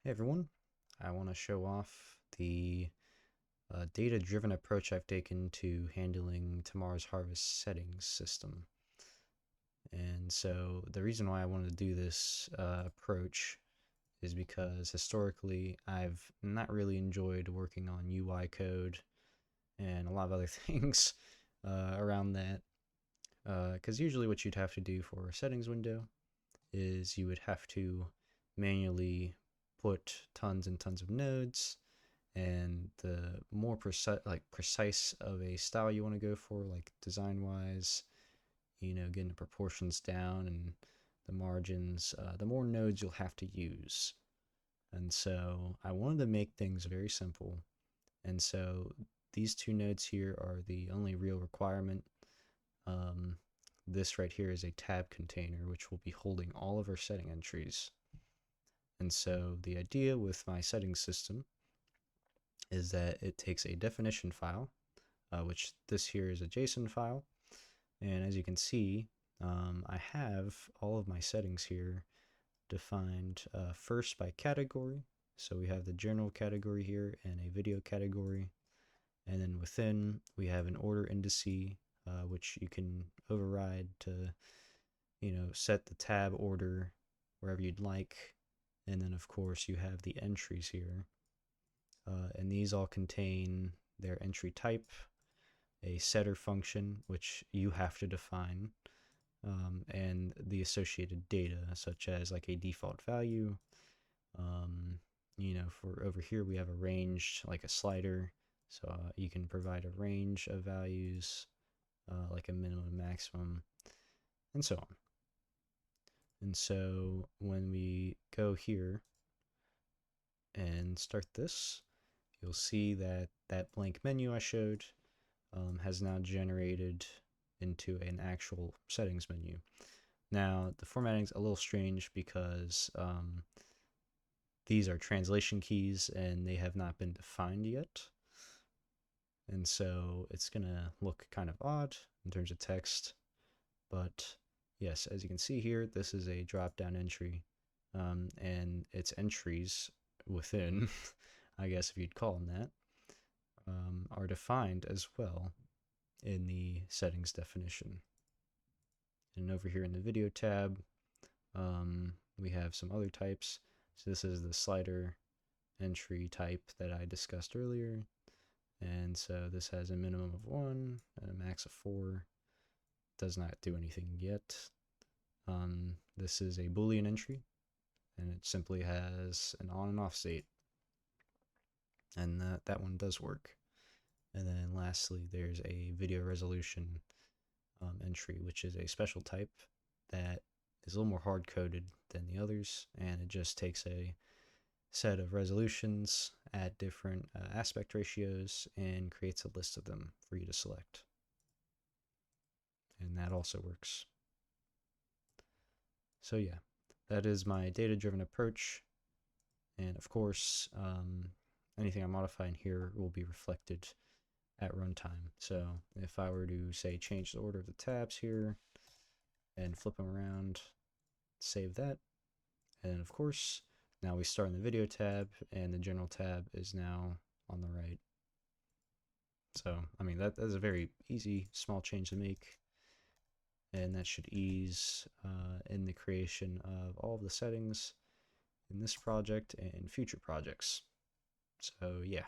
Hey everyone, I want to show off the data-driven approach I've taken to handling tomorrow's harvest settings system. And so the reason why I wanted to do this approach is because historically I've not really enjoyed working on UI code and a lot of other things around that. Because usually what you'd have to do for a settings window is you would have to manually put tons and tons of nodes, and the more precise of a style you want to go for, like design wise, getting the proportions down and the margins, the more nodes you'll have to use. And so I wanted to make things very simple, and so these two nodes here are the only real requirement. um, this right here is a tab container which will be holding all of our setting entries. And so the idea with my setting system is that it takes a definition file, which this here is a JSON file. And as you can see, I have all of my settings here defined first by category. So we have the general category here and a video category. And then within, we have an order indice, which you can override to, set the tab order wherever you'd like. And then, of course, you have the entries here. And these all contain their entry type, a setter function, which you have to define, and the associated data, such as like a default value. For over here, we have a range, like a slider. So you can provide a range of values, like a minimum and maximum, and so on. And so when we go here and start this, you'll see that that blank menu I showed has now generated into an actual settings menu. Now, the formatting's a little strange because these are translation keys and they have not been defined yet. And so it's going to look kind of odd in terms of text. But yes, as you can see here, this is a drop-down entry, and its entries within, I guess if you'd call them that, are defined as well in the settings definition. And over here in the video tab, we have some other types. So this is the slider entry type that I discussed earlier. And so this has a minimum of 1 and a max of 4. Does not do anything yet. This is a Boolean entry, and it simply has an on and off state. And that one does work. And then lastly, there's a video resolution entry, which is a special type that is a little more hard-coded than the others, and it just takes a set of resolutions at different aspect ratios and creates a list of them for you to select. And that also works. So yeah, that is my data-driven approach. And of course, anything I modify in here will be reflected at runtime. So if I were to say change the order of the tabs here and flip them around, save that, and then of course now we start in the video tab and the general tab is now on the right. So I mean that's a very easy small change to make, and that should ease in the creation of all of the settings in this project and future projects. So yeah.